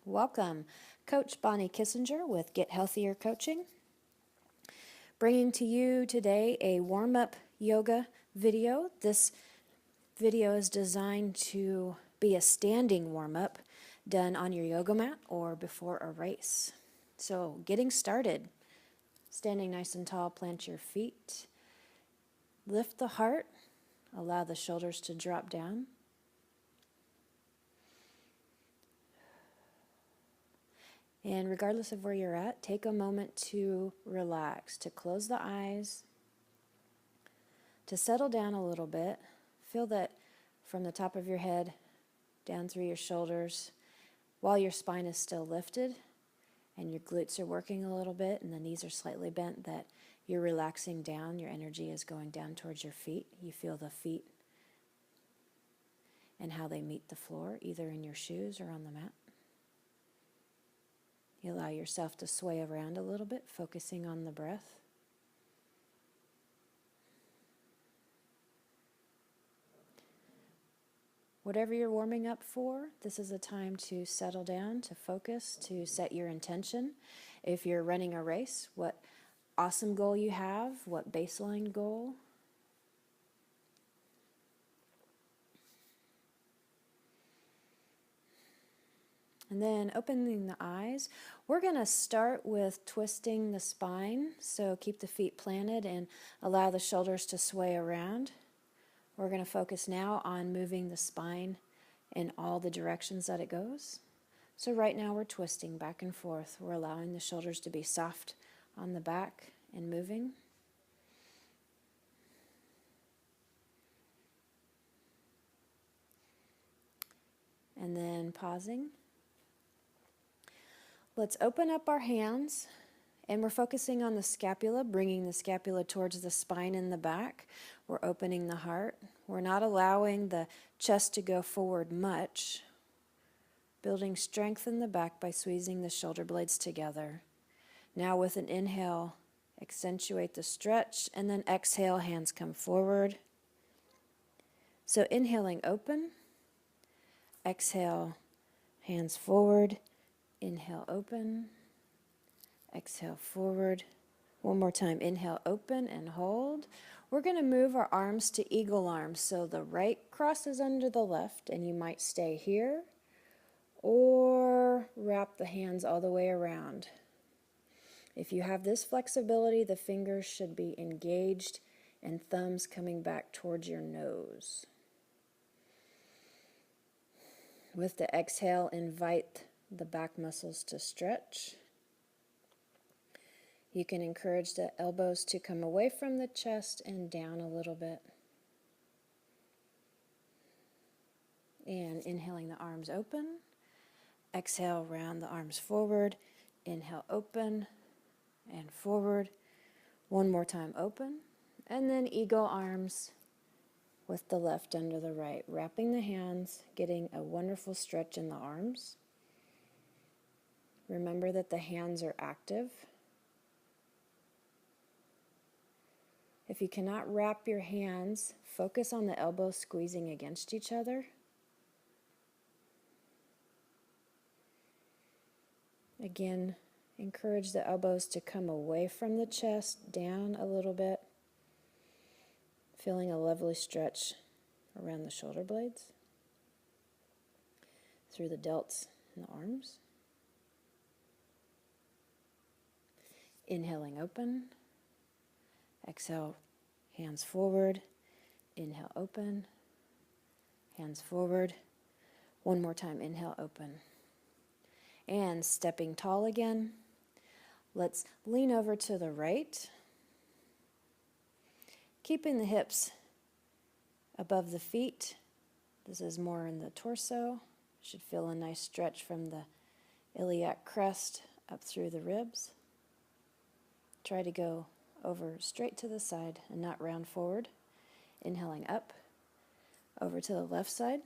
Welcome, Coach Bonnie Kissinger with Get Healthier Coaching, bringing to you today a warm-up yoga video. This video is designed to be a standing warm-up done on your yoga mat or before a race. So getting started, standing nice and tall, plant your feet, lift the heart, allow the shoulders to drop down. And regardless of where you're at, take a moment to relax, to close the eyes, to settle down a little bit. Feel that from the top of your head down through your shoulders, while your spine is still lifted and your glutes are working a little bit and the knees are slightly bent, that you're relaxing down, your energy is going down towards your feet. You feel the feet and how they meet the floor, either in your shoes or on the mat. You allow yourself to sway around a little bit, focusing on the breath. Whatever you're warming up for, this is a time to settle down, to focus, to set your intention. If you're running a race, what awesome goal you have, what baseline goal. And then opening the eyes, we're going to start with twisting the spine. So keep the feet planted and allow the shoulders to sway around. We're going to focus now on moving the spine in all the directions that it goes. So right now we're twisting back and forth. We're allowing the shoulders to be soft on the back and moving. And then pausing. Let's open up our hands, and we're focusing on the scapula, bringing the scapula towards the spine and the back. We're opening the heart. We're not allowing the chest to go forward much. Building strength in the back by squeezing the shoulder blades together. Now with an inhale, accentuate the stretch, and then exhale, hands come forward. So inhaling, open. Exhale, hands forward. Inhale, open. Exhale, forward. One more time. Inhale, open and hold. We're going to move our arms to eagle arms. So the right crosses under the left, and you might stay here or wrap the hands all the way around. If you have this flexibility, the fingers should be engaged and thumbs coming back towards your nose. With the exhale, invite the back muscles to stretch. You can encourage the elbows to come away from the chest and down a little bit. And inhaling, the arms open. Exhale, round the arms forward. Inhale, open and forward. One more time, open. And then eagle arms with the left under the right. Wrapping the hands, getting a wonderful stretch in the arms. Remember that the hands are active. If you cannot wrap your hands, focus on the elbows squeezing against each other. Again, encourage the elbows to come away from the chest, down a little bit. Feeling a lovely stretch around the shoulder blades, through the delts and the arms. Inhaling, open. Exhale, hands forward. Inhale, open. Hands forward. One more time, inhale, open. And stepping tall again. Let's lean over to the right. Keeping the hips above the feet. This is more in the torso. Should feel a nice stretch from the iliac crest up through the ribs. Try to go over straight to the side and not round forward. Inhaling up, over to the left side.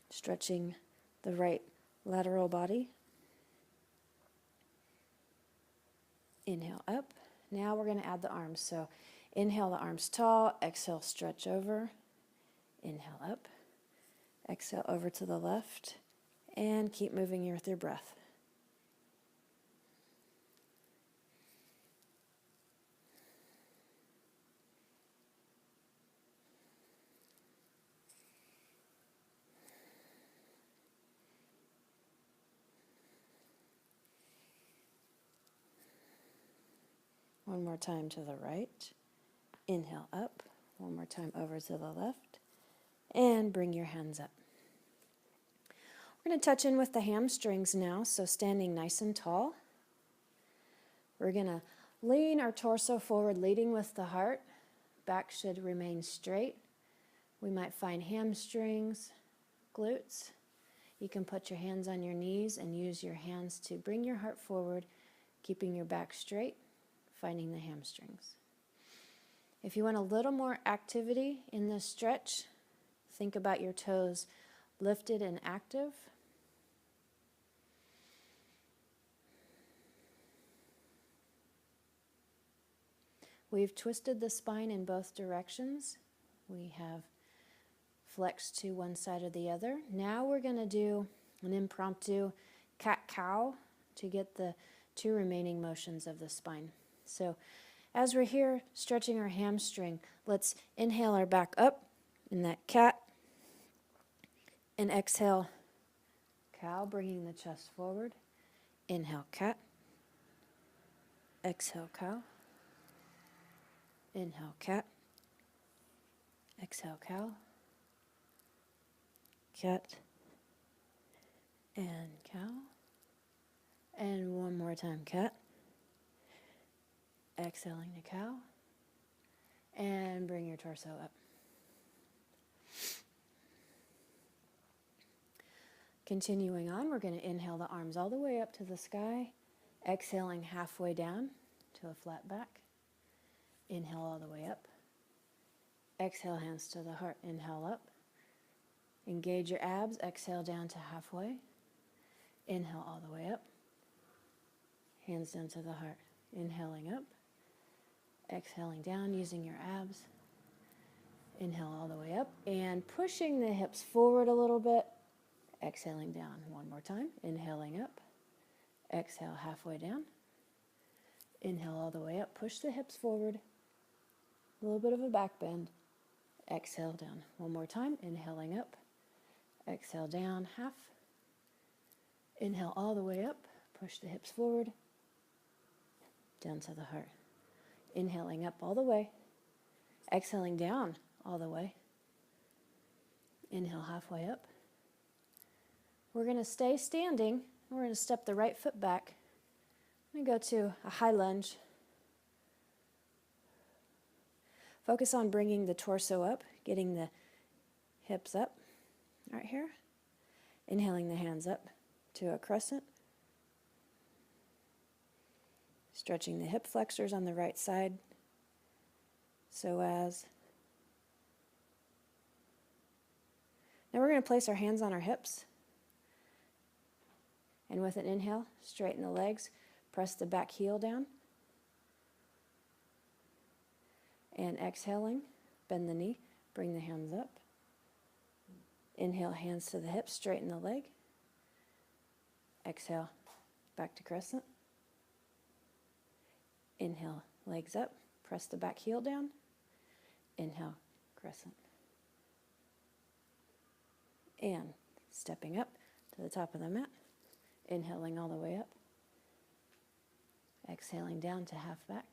Stretching the right lateral body. Inhale up. Now we're going to add the arms. So inhale the arms tall, exhale stretch over. Inhale up. Exhale over to the left. And keep moving with your breath. One more time to the right. Inhale up. One more time over to the left. And bring your hands up. We're going to touch in with the hamstrings now, so standing nice and tall. We're going to lean our torso forward, leading with the heart. Back should remain straight. We might find hamstrings, glutes. You can put your hands on your knees and use your hands to bring your heart forward, keeping your back straight, finding the hamstrings. If you want a little more activity in this stretch, think about your toes lifted and active. We've twisted the spine in both directions. We have flexed to one side or the other. Now we're going to do an impromptu cat-cow to get the two remaining motions of the spine. So as we're here stretching our hamstring, let's inhale our back up in that cat and exhale cow, bringing the chest forward. Inhale cat, exhale cow. Inhale cat, exhale cow, cat, and cow, and one more time cat, exhaling to cow, and bring your torso up. Continuing on, we're going to inhale the arms all the way up to the sky, exhaling halfway down to a flat back. Inhale all the way up. Exhale, hands to the heart. Inhale up. Engage your abs. Exhale down to halfway. Inhale all the way up. Hands down to the heart. Inhaling up. Exhaling down using your abs. Inhale all the way up. And pushing the hips forward a little bit. Exhaling down one more time. Inhaling up. Exhale halfway down. Inhale all the way up. Push the hips forward. A little bit of a back bend. Exhale down. One more time. Inhaling up. Exhale down half. Inhale all the way up. Push the hips forward. Down to the heart. Inhaling up all the way. Exhaling down all the way. Inhale halfway up. We're going to stay standing. We're going to step the right foot back. I'm going to go to a high lunge. Focus on bringing the torso up, getting the hips up, right here. Inhaling the hands up to a crescent. Stretching the hip flexors on the right side. Now we're going to place our hands on our hips. And with an inhale, straighten the legs. Press the back heel down. And exhaling, bend the knee, bring the hands up. Inhale, hands to the hips, straighten the leg. Exhale, back to crescent. Inhale, legs up, press the back heel down. Inhale, crescent. And stepping up to the top of the mat. Inhaling all the way up. Exhaling down to half back.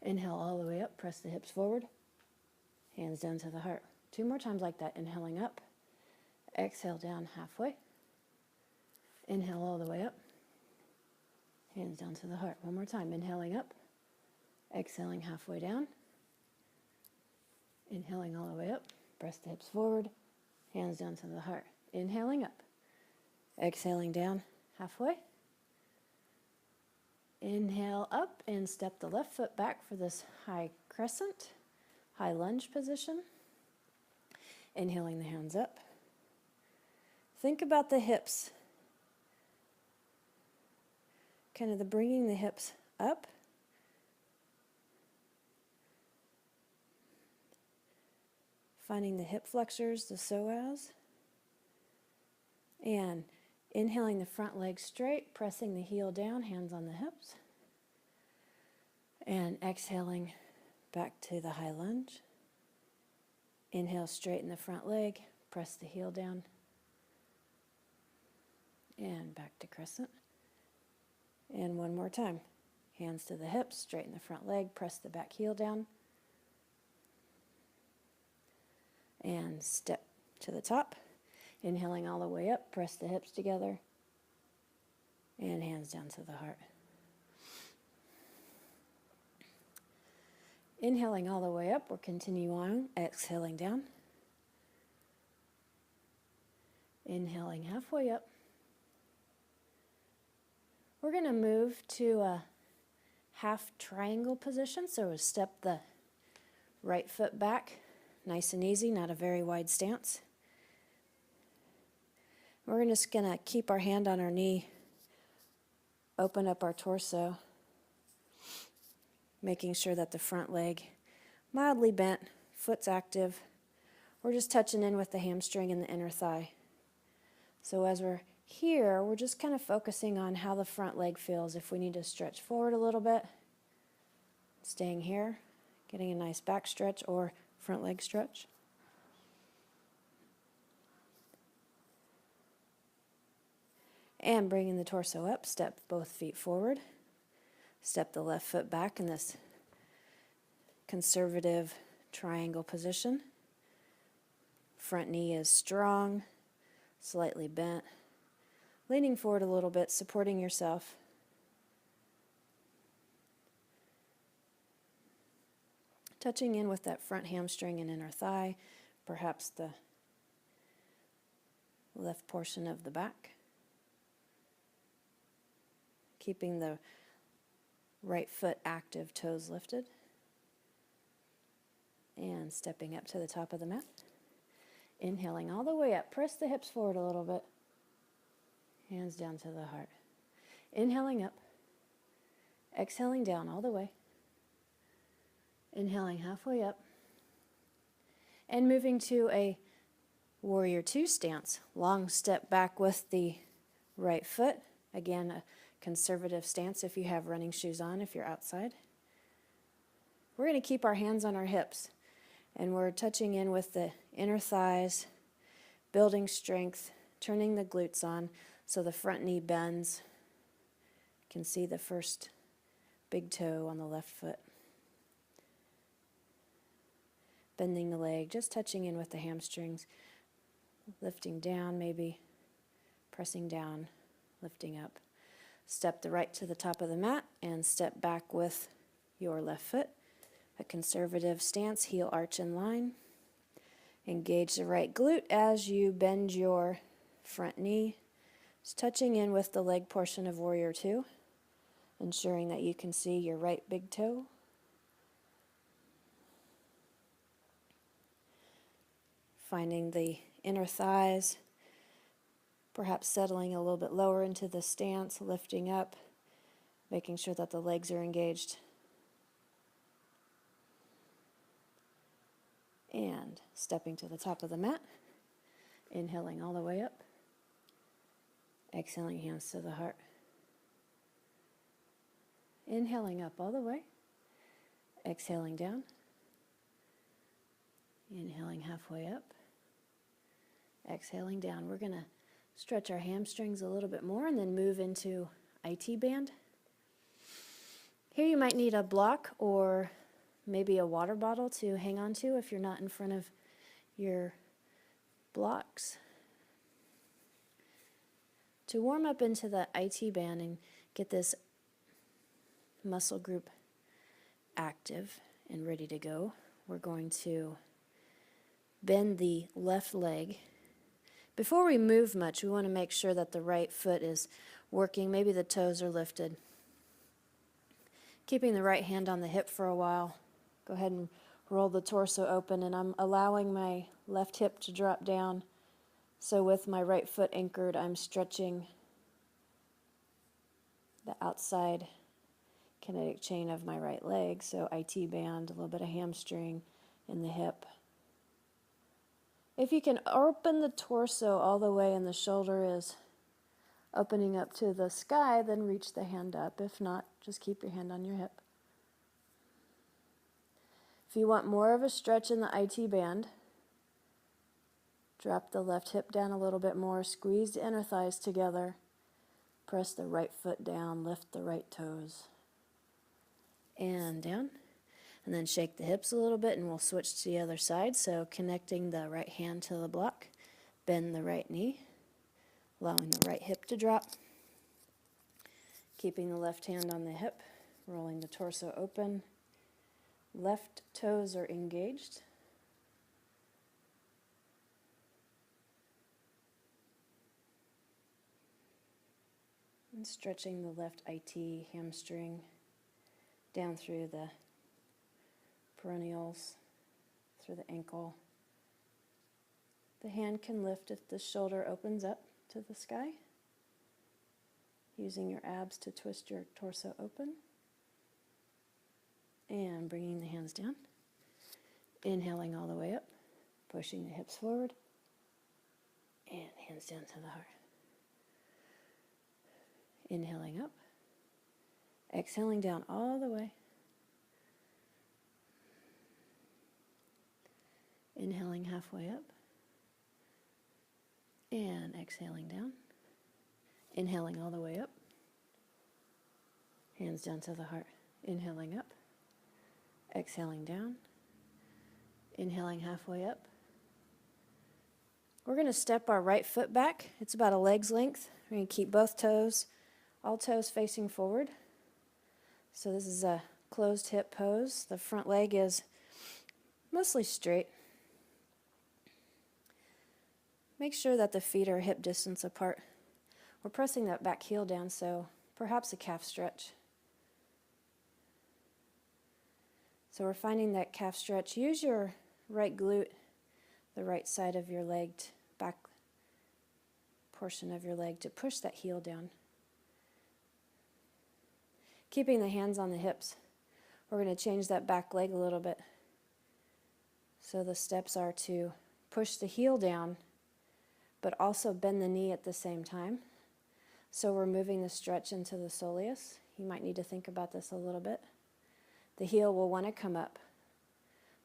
Inhale all the way up, press the hips forward, hands down to the heart. 2 more times like that, inhaling up, exhale down halfway, inhale all the way up, hands down to the heart. 1 more time, inhaling up, exhaling halfway down, inhaling all the way up, press the hips forward, hands down to the heart. Inhaling up, exhaling down halfway. Inhale up and step the left foot back for this high crescent, high lunge position. Inhaling the hands up. Think about the hips. Kind of the bringing the hips up. Finding the hip flexors, the psoas. And inhaling the front leg straight, pressing the heel down, hands on the hips. And exhaling back to the high lunge. Inhale, straighten the front leg, press the heel down. And back to crescent. And one more time. Hands to the hips, straighten the front leg, press the back heel down. And step to the top. Inhaling all the way up, press the hips together. And hands down to the heart. Inhaling all the way up, we'll continue on, exhaling down. Inhaling halfway up. We're going to move to a half triangle position, so we'll step the right foot back, nice and easy, not a very wide stance. We're just going to keep our hand on our knee, open up our torso, making sure that the front leg mildly bent, foot's active. We're just touching in with the hamstring and the inner thigh. So as we're here, we're just kind of focusing on how the front leg feels. If we need to stretch forward a little bit, staying here, getting a nice back stretch or front leg stretch. And bringing the torso up, step both feet forward. Step the left foot back in this conservative triangle position. Front knee is strong, slightly bent. Leaning forward a little bit, supporting yourself. Touching in with that front hamstring and inner thigh, perhaps the left portion of the back. Keeping the right foot active, toes lifted. And stepping up to the top of the mat. Inhaling all the way up. Press the hips forward a little bit. Hands down to the heart. Inhaling up. Exhaling down all the way. Inhaling halfway up. And moving to a Warrior Two stance. Long step back with the right foot. Again, a conservative stance if you have running shoes on, if you're outside. We're going to keep our hands on our hips, and we're touching in with the inner thighs, building strength, turning the glutes on so the front knee bends. You can see the first big toe on the left foot. Bending the leg, just touching in with the hamstrings, lifting down maybe, pressing down, lifting up. Step the right to the top of the mat and step back with your left foot. A conservative stance, heel arch in line. Engage the right glute as you bend your front knee. Just touching in with the leg portion of Warrior Two, ensuring that you can see your right big toe. Finding the inner thighs, perhaps settling a little bit lower into the stance, lifting up, making sure that the legs are engaged. And stepping to the top of the mat, inhaling all the way up, exhaling hands to the heart. Inhaling up all the way, exhaling down, inhaling halfway up, exhaling down. We're going to stretch our hamstrings a little bit more and then move into IT band. Here you might need a block or maybe a water bottle to hang on to if you're not in front of your blocks. To warm up into the IT band and get this muscle group active and ready to go, we're going to bend the left leg. Before we move much, we want to make sure that the right foot is working. Maybe the toes are lifted. Keeping the right hand on the hip for a while. Go ahead and roll the torso open, and I'm allowing my left hip to drop down. So with my right foot anchored, I'm stretching the outside kinetic chain of my right leg. So IT band, a little bit of hamstring in the hip. If you can open the torso all the way and the shoulder is opening up to the sky, then reach the hand up. If not, just keep your hand on your hip. If you want more of a stretch in the IT band, drop the left hip down a little bit more, squeeze the inner thighs together, press the right foot down, lift the right toes, and down. And then shake the hips a little bit and we'll switch to the other side. So connecting the right hand to the block, bend the right knee, allowing the right hip to drop, keeping the left hand on the hip, rolling the torso open, left toes are engaged. And stretching the left IT hamstring down through the peroneals, through the ankle. The hand can lift if the shoulder opens up to the sky, using your abs to twist your torso open. And bringing the hands down, inhaling all the way up, pushing the hips forward, and hands down to the heart. Inhaling up, exhaling down all the way. Inhaling halfway up, and exhaling down. Inhaling all the way up, hands down to the heart. Inhaling up, exhaling down, inhaling halfway up. We're going to step our right foot back. It's about a leg's length. We're going to keep both toes, all toes facing forward. So this is a closed hip pose. The front leg is mostly straight. Make sure that the feet are hip distance apart. We're pressing that back heel down, so perhaps a calf stretch. So we're finding that calf stretch. Use your right glute, the right side of your leg, back portion of your leg, to push that heel down. Keeping the hands on the hips. We're going to change that back leg a little bit. So the steps are to push the heel down, but also bend the knee at the same time. So we're moving the stretch into the soleus. You might need to think about this a little bit. The heel will want to come up.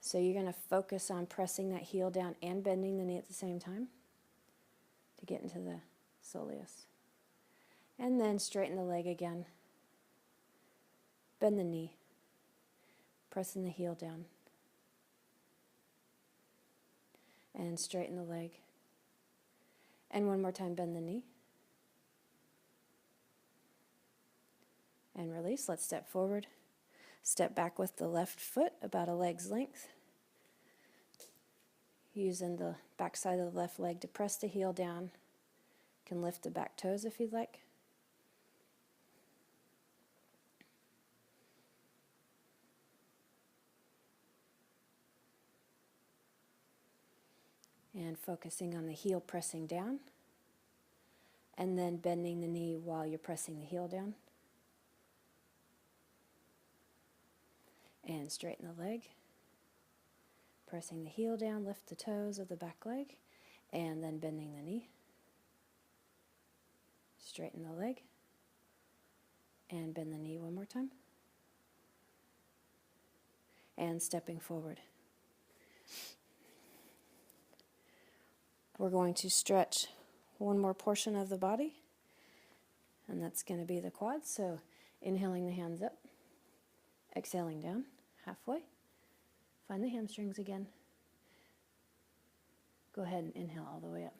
So you're going to focus on pressing that heel down and bending the knee at the same time to get into the soleus. And then straighten the leg again. Bend the knee, pressing the heel down. And straighten the leg. And one more time, bend the knee. And release. Let's step forward. Step back with the left foot about a leg's length. Using the back side of the left leg to press the heel down. You can lift the back toes if you'd like. And focusing on the heel pressing down. And then bending the knee while you're pressing the heel down. And straighten the leg. Pressing the heel down, lift the toes of the back leg, and then bending the knee. Straighten the leg, and bend the knee one more time. And stepping forward. We're going to stretch one more portion of the body, and that's going to be the quads. So inhaling the hands up, exhaling down, halfway. Find the hamstrings again. Go ahead and inhale all the way up.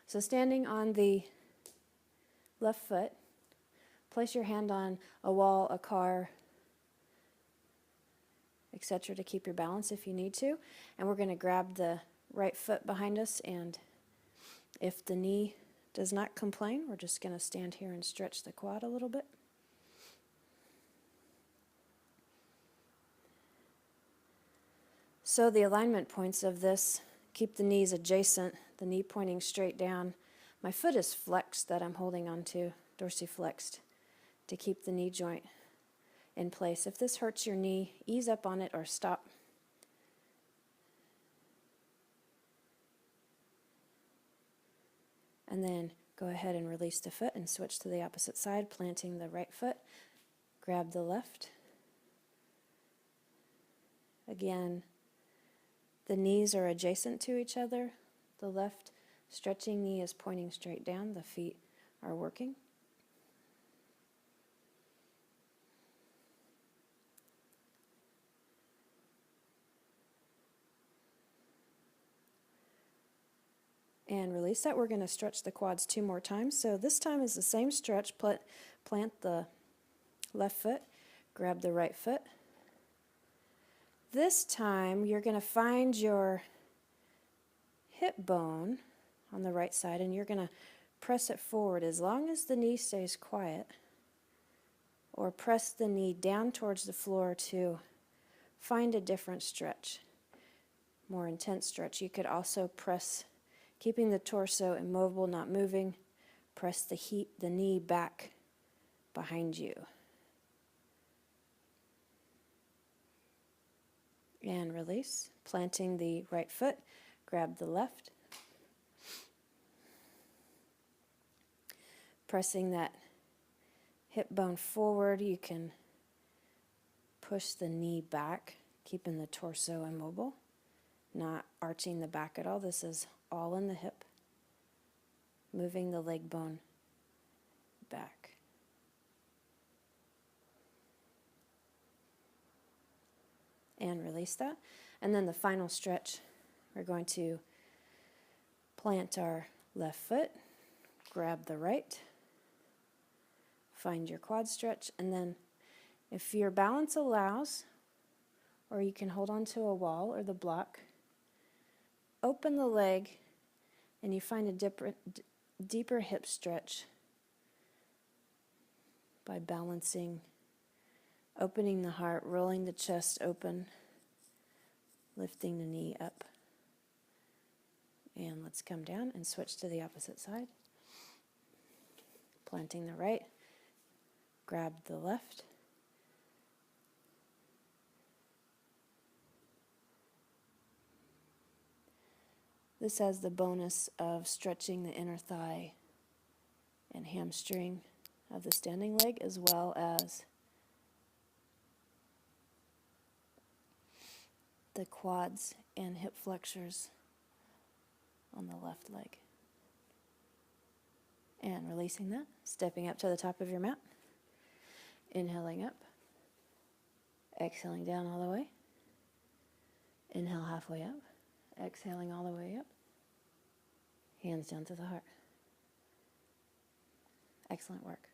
So standing on the left foot, place your hand on a wall, a car, etc. to keep your balance if you need to. And we're going to grab the right foot behind us, and if the knee does not complain, we're just going to stand here and stretch the quad a little bit. So the alignment points of this, keep the knees adjacent, the knee pointing straight down. My foot is flexed that I'm holding on to, dorsiflexed, to keep the knee joint in place. If this hurts your knee, ease up on it or stop. And then go ahead and release the foot and switch to the opposite side, planting the right foot. Grab the left. Again, the knees are adjacent to each other. The left stretching knee is pointing straight down. The feet are working. And release that. We're going to stretch the quads 2 more times. So this time is the same stretch. Plant the left foot, grab the right foot. This time you're going to find your hip bone on the right side and you're going to press it forward as long as the knee stays quiet, or press the knee down towards the floor to find a different stretch, more intense stretch. You could also press, keeping the torso immobile, not moving, press the knee back behind you. And release, planting the right foot, grab the left, pressing that hip bone forward. You can push the knee back, keeping the torso immobile, not arching the back at all. This is all in the hip, moving the leg bone back. And release that. And then the final stretch, we're going to plant our left foot, grab the right, find your quad stretch, and then if your balance allows, or you can hold on to a wall or the block, open the leg and you find a deeper hip stretch by balancing, opening the heart, rolling the chest open, lifting the knee up. And let's come down and switch to the opposite side. Planting the right, grab the left. This has the bonus of stretching the inner thigh and hamstring of the standing leg, as well as the quads and hip flexors on the left leg. And releasing that, stepping up to the top of your mat, inhaling up, exhaling down all the way, inhale halfway up, exhaling all the way up, hands down to the heart. Excellent work.